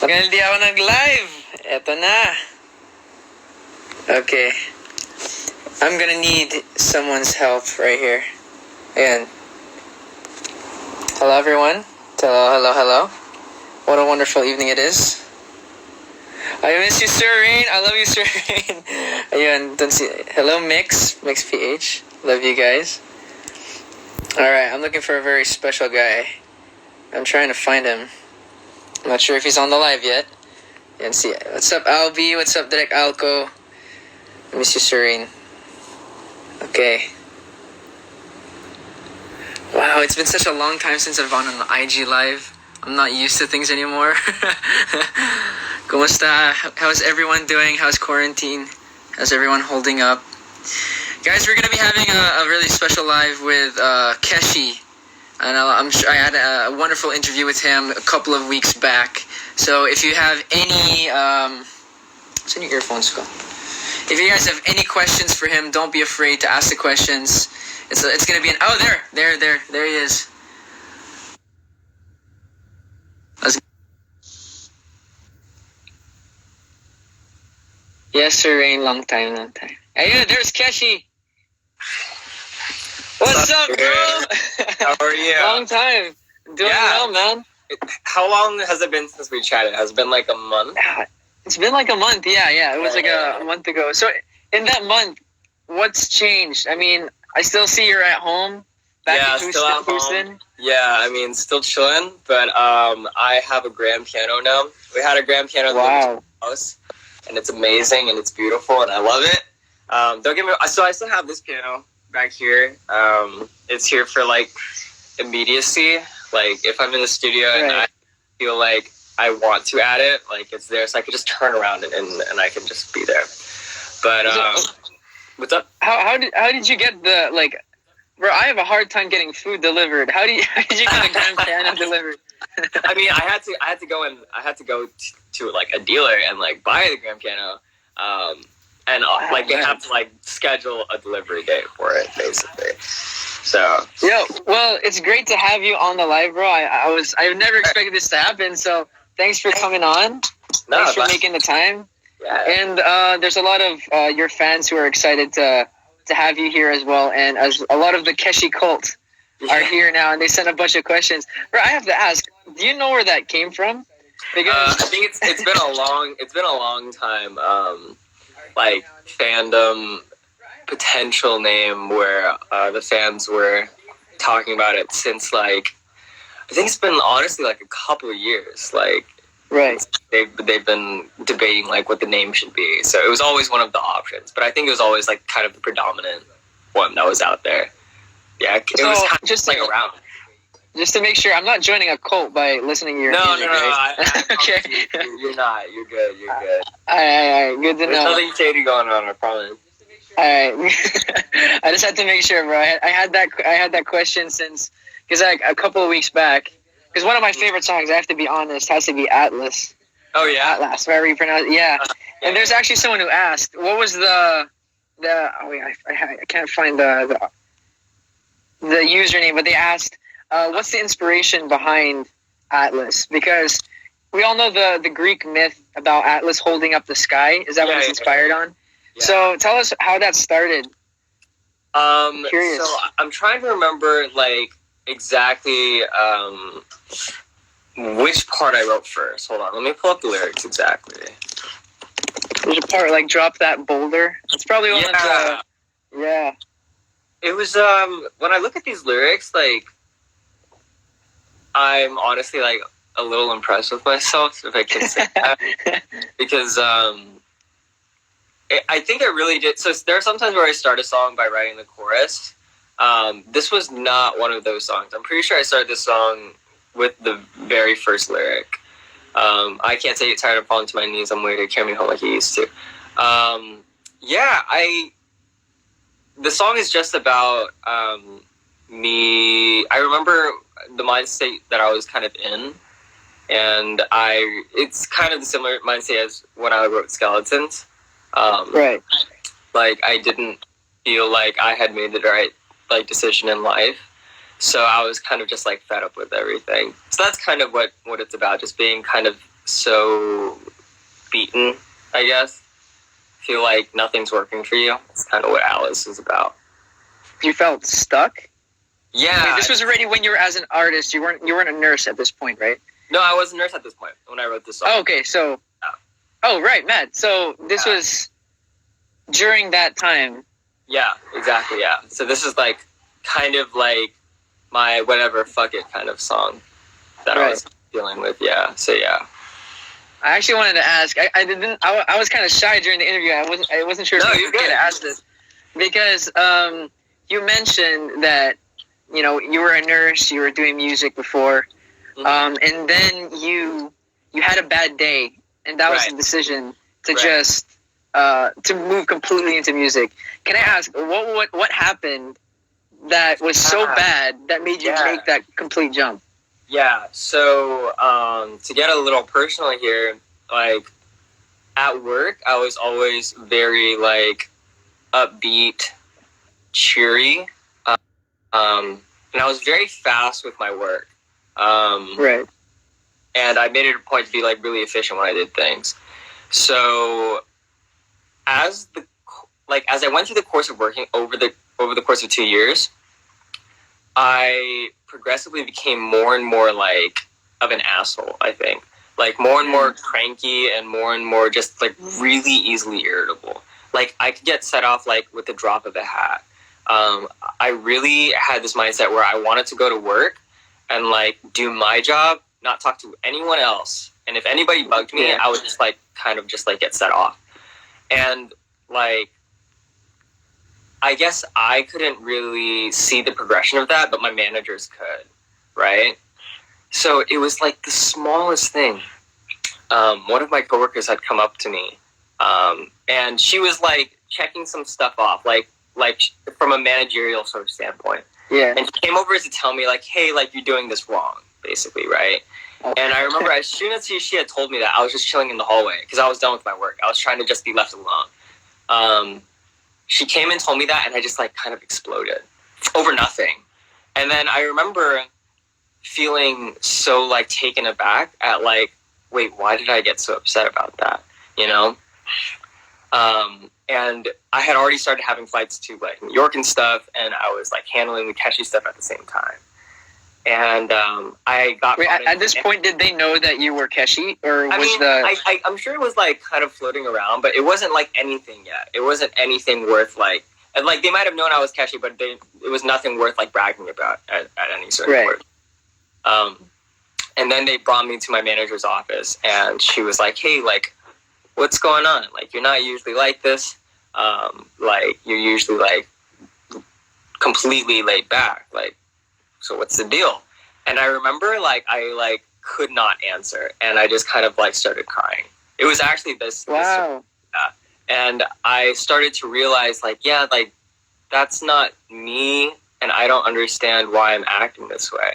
Tagal di ako nag-live. Eto na. Okay. I'm gonna need someone's help right here. Ayan. Hello, everyone. Hello. What a wonderful evening it is. I miss you, Sir Rain. I love you, Sir Rain. Ayun, don't see. Hello, Mix PH. Love you guys. Alright, I'm looking for a very special guy. I'm trying to find him. I'm not sure if he's on the live yet. And see, what's up, Albi? What's up, Direk Alco? I miss you, Sir Rain. Okay. Wow, it's been such a long time since I've gone on IG Live. I'm not used to things anymore. Kumusta? How's everyone doing? How's quarantine? How's everyone holding up? Guys, we're gonna be having a really special live with Keshi, and I'm sure I had a wonderful interview with him a couple of weeks back. So if you have any, what's in your earphones go? If you guys have any questions for him, don't be afraid to ask the questions. It's gonna be there he is. Yes, Sir Rain, long time. Hey, there's Keshi. What's up, bro? How are you? Long time. Doing well, man. How long has it been since we chatted? Has it been like a month? It's been like a month, yeah. It was like a month ago. So in that month, what's changed? I mean, I still see you're at home. Back in still at home. Yeah, I mean, still chilling, but I have a grand piano now. We had a grand piano in the house, and it's amazing, and it's beautiful, and I love it. Don't get me wrong, so I still have this piano back here. It's here for, like, immediacy. Like, if I'm in the studio and I feel like I want to add it, like, it's there, so I can just turn around and I can just be there. But, what's up? How did you get the, like... Bro, I have a hard time getting food delivered. How did you get a grand piano delivered? I mean, I had to go to like a dealer and like buy the grand piano, and like they have to like schedule a delivery date for it, basically. So well, it's great to have you on the live, bro. I never expected this to happen. So thanks for coming on. Thanks for making the time. Yeah. And there's a lot of your fans who are excited to have you here as well, and as a lot of the Keshi cult are here now, and they sent a bunch of questions. Bro, I have to ask, do you know where that came from? Because I think it's been a long time, like fandom potential name where the fans were talking about it since like I think it's been honestly like a couple of years, like. Right. They've been debating like what the name should be. So it was always one of the options, but I think it was always like kind of the predominant one that was out there. Yeah, it was kind of just like around. Just to make sure, I'm not joining a cult by listening to your music. No. I okay. You're not. You're good. All right. Good to know. There's nothing shady going on, I promise. All right. I just had to make sure, bro. I had that question since because like a couple of weeks back. Because one of my favorite songs, I have to be honest, has to be Atlas. Oh, yeah? Atlas, wherever you pronounce it. Yeah. And there's actually someone who asked, what was I can't find the username, but they asked, what's the inspiration behind Atlas? Because we all know the Greek myth about Atlas holding up the sky. Is that what it's inspired on? Yeah. So tell us how that started. I'm curious. So I'm trying to remember, like, exactly which part I wrote first. Hold on, let me pull up the lyrics exactly. There's a part like drop that boulder. It's probably one of the It was when I look at these lyrics, like I'm honestly like a little impressed with myself, if I can say that. Because I think I really did. So there are sometimes where I start a song by writing the chorus. This was not one of those songs. I'm pretty sure I started this song with the very first lyric. I can't say tired of falling to my knees. I'm waiting to carry me home like you used to. The song is just about me. I remember the mindset that I was kind of in, and it's kind of the similar mindset as when I wrote Skeletons. Right. Like I didn't feel like I had made the right decision in life. So I was kind of just like fed up with everything. So that's kind of what it's about, just being kind of so beaten, I guess. Feel like nothing's working for you. That's kind of what Alice is about. You felt stuck? Yeah. Wait, this was already when you were as an artist. You weren't a nurse at this point, right? No, I was a nurse at this point when I wrote this song. Oh, okay, so... Yeah. Oh, right, Matt. So this was during that time. Yeah, exactly, yeah. So this is like kind of like my whatever, fuck it kind of song that I was dealing with, yeah. So yeah. I actually wanted to ask. I was kind of shy during the interview. I wasn't sure if you were going to ask this because you mentioned that you were a nurse, you were doing music before, and then you had a bad day, and that was the decision to just to move completely into music. Can I ask what happened that was so bad that made you make that complete jump? Yeah, so to get a little personal here, like at work, I was always very like upbeat, cheery, and I was very fast with my work. Right. And I made it a point to be like really efficient when I did things. So as I went through the course of working over the course of 2 years, I progressively became more and more like of an asshole, I think. Like more and more cranky and more just like really easily irritable. Like I could get set off like with the drop of a hat. I really had this mindset where I wanted to go to work and like do my job, not talk to anyone else. And if anybody bugged me, I would just like kind of just like get set off. And like I guess I couldn't really see the progression of that, but my managers could, right? So it was like the smallest thing. One of my coworkers had come up to me, and she was like checking some stuff off, like from a managerial sort of standpoint. Yeah. And she came over to tell me like, hey, like you're doing this wrong, basically, right? Okay. And I remember as soon as she had told me that, I was just chilling in the hallway because I was done with my work. I was trying to just be left alone. She came and told me that, and I just like kind of exploded over nothing. And then I remember feeling so like taken aback at like, wait, why did I get so upset about that? You know? And I had already started having flights to like New York and stuff, and I was like handling the Keshi stuff at the same time. And I got... Wait, at this point, did they know that you were Keshi? Or I'm sure it was like kind of floating around, but it wasn't like anything yet. It wasn't anything worth like... And like they might have known I was Keshi, but it was nothing worth like bragging about at any certain point. And then they brought me to my manager's office, and she was like, hey, like, what's going on? Like, you're not usually like this. Like, you're usually like completely laid back. Like, so what's the deal? And I remember like I like could not answer, and I just kind of like started crying. It was actually this. Wow. And I started to realize like, yeah, like that's not me, and I don't understand why I'm acting this way.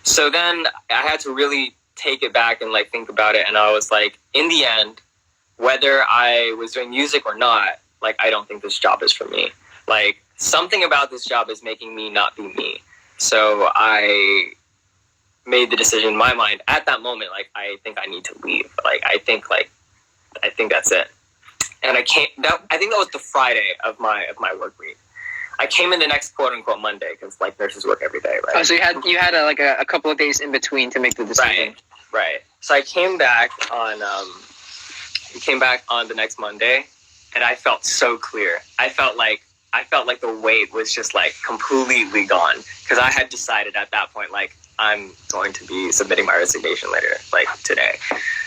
So then I had to really take it back and like think about it, and I was like, in the end, whether I was doing music or not, like I don't think this job is for me. Like something about this job is making me not be me. So I made the decision in my mind at that moment, like, I think I need to leave. Like, I think that's it. And I think that was the Friday of my work week. I came in the next quote unquote Monday because like nurses work every day, right? Oh, so you had a couple of days in between to make the decision. Right. So I came back on the next Monday, and I felt so clear. I felt like the weight was just like completely gone because I had decided at that point like I'm going to be submitting my resignation later, like today.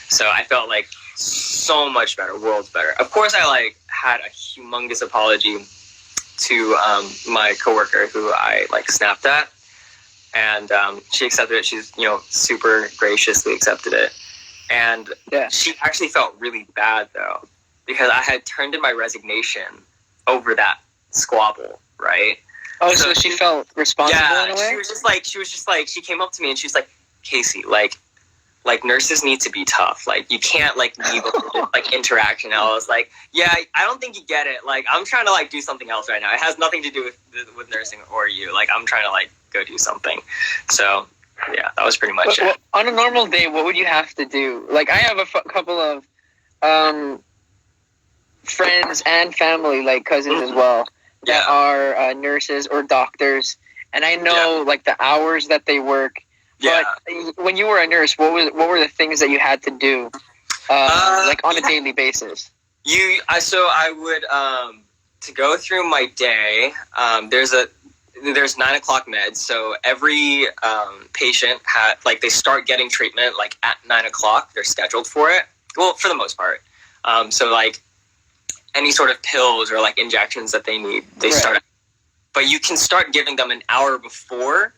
So I felt like so much better, worlds better. Of course, I like had a humongous apology to my coworker who I like snapped at, and she accepted it. She's super graciously accepted it, and she actually felt really bad though because I had turned in my resignation over that squabble, right? Oh, so she felt responsible in a way? She was just like, she came up to me and she's like, Casey, like nurses need to be tough. Like, you can't like leave like interaction. And I was like, yeah, I don't think you get it. Like, I'm trying to like do something else right now. It has nothing to do with nursing or you. Like, I'm trying to like go do something. So yeah, that was pretty much it. On a normal day, what would you have to do? Like, I have a couple of friends and family, like cousins as well, that are nurses or doctors, and I know like the hours that they work. But when you were a nurse, what were the things that you had to do, like on a daily basis? I would to go through my day. There's 9 o'clock meds, so every patient they start getting treatment like at 9 o'clock. They're scheduled for it. Well, for the most part. So like any sort of pills or like injections that they need, they start. But you can start giving them an hour before,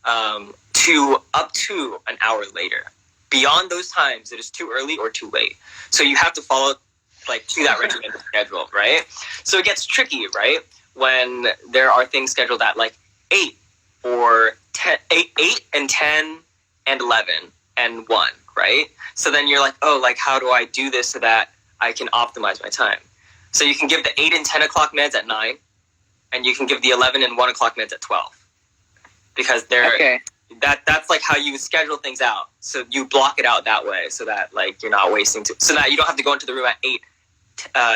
to up to an hour later. Beyond those times, it is too early or too late. So you have to follow like to that regimented schedule, right? So it gets tricky, right? When there are things scheduled at like 8 or 10, 8 and 10 and 11 and 1, right? So then you're like, oh, like how do I do this so that I can optimize my time? So you can give the 8 and 10 o'clock meds at 9, and you can give the 11 and 1 o'clock meds at 12. Because they're that's like how you schedule things out. So you block it out that way so that like you're not wasting so that you don't have to go into the room at 8,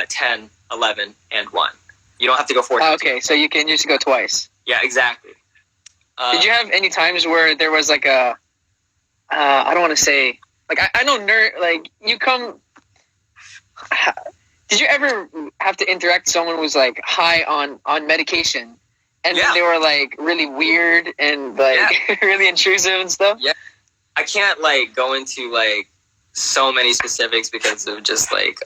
10, 11, and 1. You don't have to go 4 times. Okay, so you can just go twice. Yeah, exactly. Did you have any times where there was like a, I don't want to say, like I know like you come, did you ever have to interact with someone who was like high on medication? And then they were like really weird and like really intrusive and stuff? Yeah. I can't like go into like so many specifics because of just like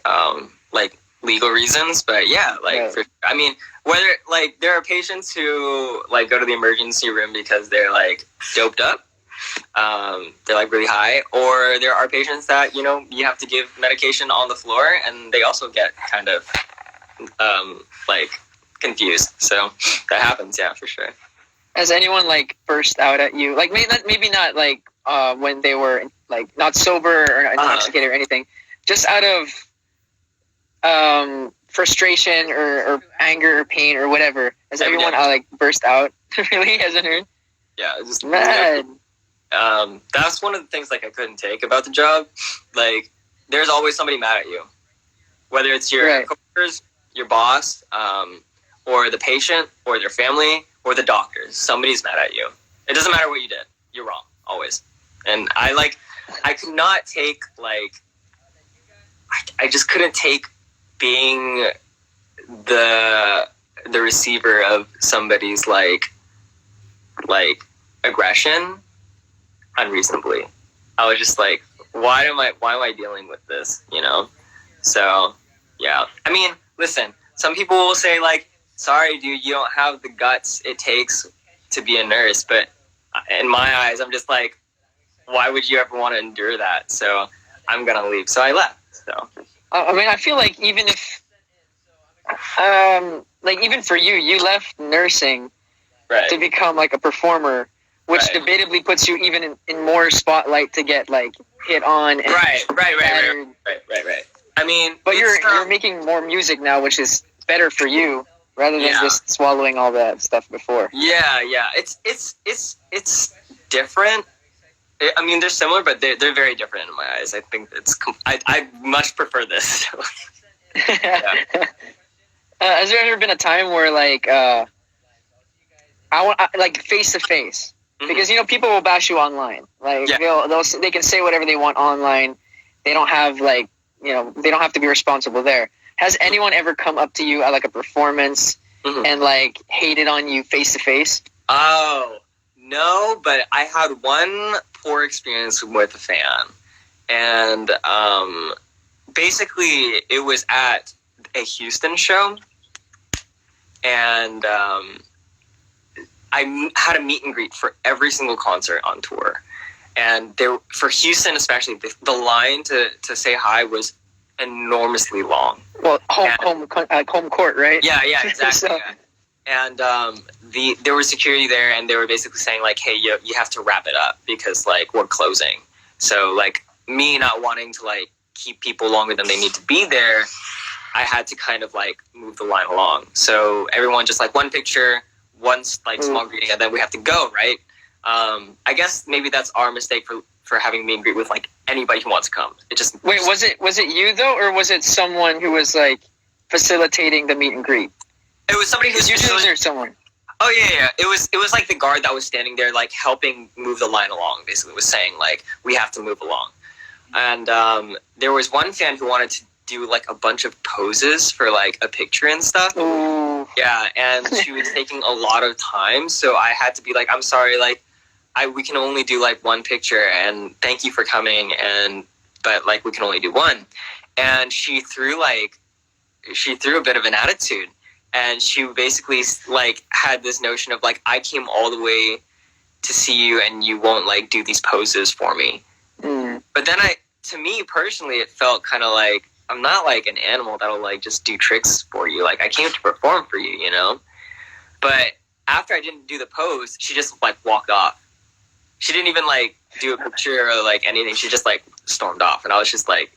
legal reasons, but I mean, whether like there are patients who like go to the emergency room because they're like doped up, they're like really high, or there are patients that you have to give medication on the floor and they also get kind of like confused. So that happens, for sure. Has anyone like burst out at you, like maybe not like when they were like not sober or intoxicated or anything, just out of frustration or anger or pain or whatever? Has everyone like burst out? Really? Hasn't heard? Yeah, just mad. That's one of the things like I couldn't take about the job. Like, there's always somebody mad at you, whether it's your coworkers, your boss, or the patient, or their family, or the doctors. Somebody's mad at you. It doesn't matter what you did. You're wrong always. And I could not take I just couldn't take being the receiver of somebody's like aggression unreasonably. I was just like, why am I dealing with this? So yeah. I mean, listen, some people will say like, sorry dude, you don't have the guts it takes to be a nurse, but in my eyes I'm just like, why would you ever want to endure that? So I'm gonna leave. So I left. So I mean, I feel like even if even for you left nursing to become like a performer, which debatably puts you even in more spotlight to get like hit on and right. I mean, but you're making more music now, which is better for you rather than just swallowing all that stuff before. Yeah. It's different. I mean, they're similar, but they're very different in my eyes. I think I much prefer this. Has there ever been a time where like I want like face to face? Because people will bash you online. Like they can say whatever they want online. They don't have they don't have to be responsible there. Has anyone ever come up to you at like a performance and like hated on you face to face? Oh no, but I had one poor experience with a fan, and basically it was at a Houston show, and I had a meet and greet for every single concert on tour, and for Houston especially, the line to say hi was enormously long. Well, home court, right? Yeah, exactly. So. Yeah. And there was security there, and they were basically saying like, hey, you have to wrap it up because like we're closing. So like me not wanting to like keep people longer than they need to be there, I had to kind of like move the line along. So everyone just like one picture, one like small greeting, and then we have to go, right? I guess maybe that's our mistake for having meet and greet with like anybody who wants to come. It just wait. Was it you though, or was it someone who was like facilitating the meet and greet? It was somebody who's usually there's someone. Oh yeah. It was like the guard that was standing there, like helping move the line along. Basically, was saying like we have to move along. And there was one fan who wanted to do like a bunch of poses for like a picture and stuff. Ooh. Yeah, and she was taking a lot of time, so I had to be like, I'm sorry, like we can only do like one picture, and thank you for coming, but like we can only do one. And she threw a bit of an attitude, and she basically like had this notion of like, I came all the way to see you and you won't like do these poses for me. But then to me personally, it felt kind of like, I'm not like an animal that'll like just do tricks for you. Like I came to perform for you, you know? But after I didn't do the pose, she just like walked off. She didn't even like do a picture or like anything. She just like stormed off. And I was just like,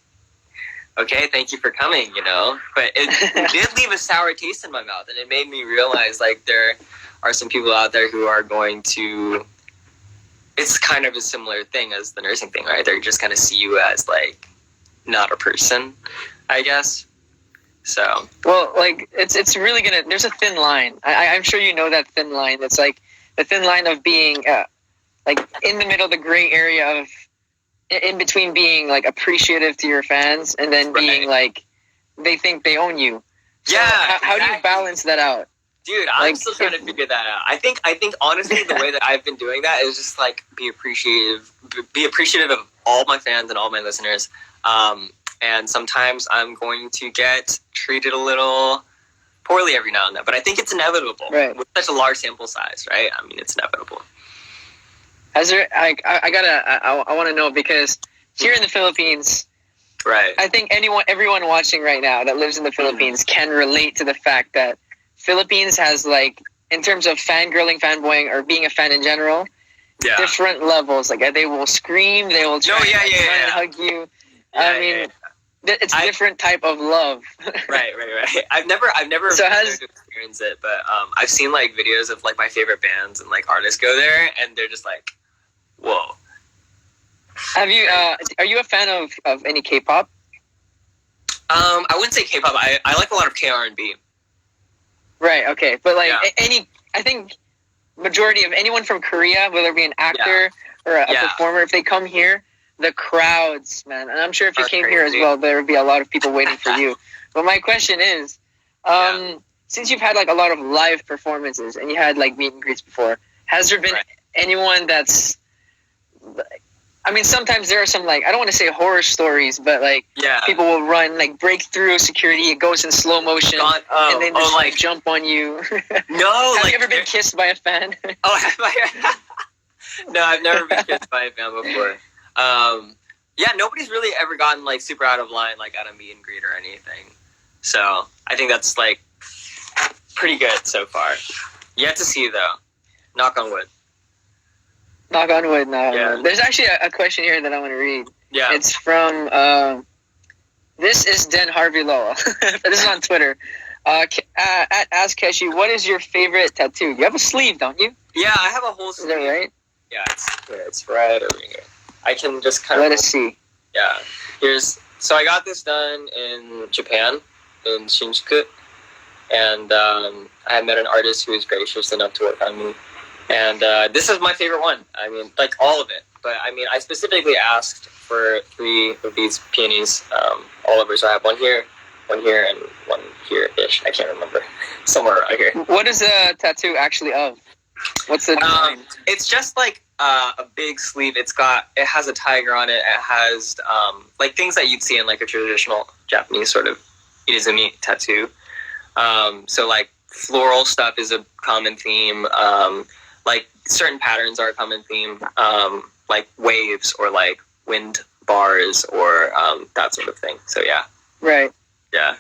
okay, thank you for coming, you know? But it did leave a sour taste in my mouth. And it made me realize like there are some people out there who are going to... It's kind of a similar thing as the nursing thing, right? They're just going to see you as, like, not a person, I guess. So. Well, like, it's really going to... There's a thin line. I'm sure you know that thin line. It's, like, the thin line of being, like, in the middle of the gray area of... In between being, like, appreciative to your fans and then being, like, they think they own you. So yeah. How do you balance that out? Dude, I'm still trying to figure that out. I think honestly the way that I've been doing that is just like be appreciative of all my fans and all my listeners. And sometimes I'm going to get treated a little poorly every now and then, but I think it's inevitable. Right. With such a large sample size, right? I mean, it's inevitable. Has there? I want to know because here in the Philippines, right? I think everyone watching right now that lives in the Philippines can relate to the fact that Philippines has, like, in terms of fangirling, fanboying, or being a fan in general, different levels. Like, they will scream, they will try and hug you. It's a different type of love. Right. I've never experienced it, but I've seen, like, videos of, like, my favorite bands and, like, artists go there, and they're just like, whoa. Have you? Are you a fan of any K-pop? I wouldn't say K-pop. I like a lot of K-R&B. Right, okay. But, like, I think majority of anyone from Korea, whether it be an actor or a performer, if they come here, the crowds, man. And I'm sure if you came here as well, there would be a lot of people waiting for you. But my question is, since you've had, like, a lot of live performances and you had, like, meet and greets before, has there been anyone that's... I mean, sometimes there are some, like, I don't want to say horror stories, but, like, people will run, like, break through security, it goes in slow motion, and then just, like, jump on you. No, Have you ever been kissed by a fan? Oh, have I? No, I've never been kissed by a fan before. Nobody's really ever gotten, like, super out of line, like, at a meet and greet or anything. So, I think that's, like, pretty good so far. Yet to see, though. Knock on wood. Knock on wood, no. Yeah. There's actually a question here that I want to read. Yeah. It's from, this is Den Harvey Lowell. This is on Twitter. At Ask Keshi, what is your favorite tattoo? You have a sleeve, don't you? Yeah, I have a whole sleeve. Is that right? Yeah, it's right over here. I can just kind of... Let us see. Yeah. So I got this done in Japan, in Shinjuku. And I met an artist who was gracious enough to work on me. And this is my favorite one. I mean, like, all of it. But, I mean, I specifically asked for 3 of these peonies all over. So I have one here, and one here-ish. I can't remember. Somewhere around here. What is the tattoo actually of? What's the design? It's just, like, a big sleeve. It has a tiger on it. It has, like, things that you'd see in, like, a traditional Japanese sort of Irezumi tattoo. So, like, floral stuff is a common theme. Like, certain patterns are a common theme, like waves or, like, wind bars or that sort of thing. So, yeah. Right. Yeah.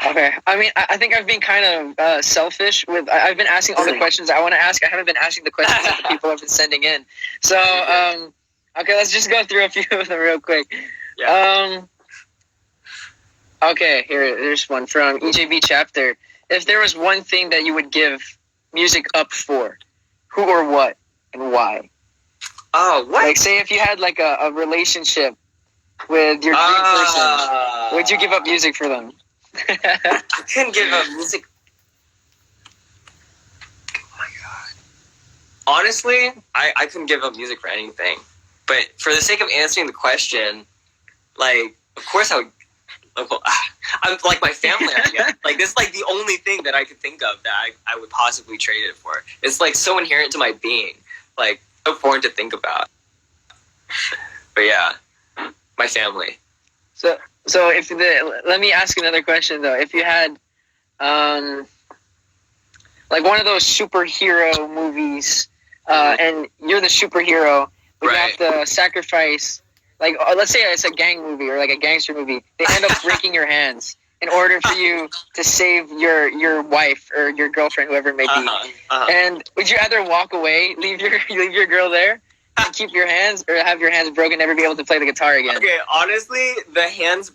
Okay. I mean, I think I've been kind of selfish with... I've been asking all the questions I want to ask. I haven't been asking the questions that the people have been sending in. So, okay, let's just go through a few of them real quick. Yeah. Okay, here's one from EJB Chapter. If there was one thing that you would give music up for, who or what? and why? Oh, what? Like, say if you had like a relationship with your dream person, would you give up music for them? I couldn't give up music. Oh my god. Honestly, I couldn't give up music for anything. But for the sake of answering the question, like, of course I would. I'm like my family. I guess. Like, this is like the only thing that I could think of that I would possibly trade it for. It's like so inherent to my being, like so foreign to think about. But yeah, my family. So if let me ask another question though. If you had, like one of those superhero movies, and you're the superhero, but you have to sacrifice. Like, let's say it's a gang movie or like a gangster movie. They end up breaking your hands in order for you to save your wife or your girlfriend, whoever it may be. And would you either walk away, leave your girl there, and keep your hands, or have your hands broken, never be able to play the guitar again? Okay, honestly, the hands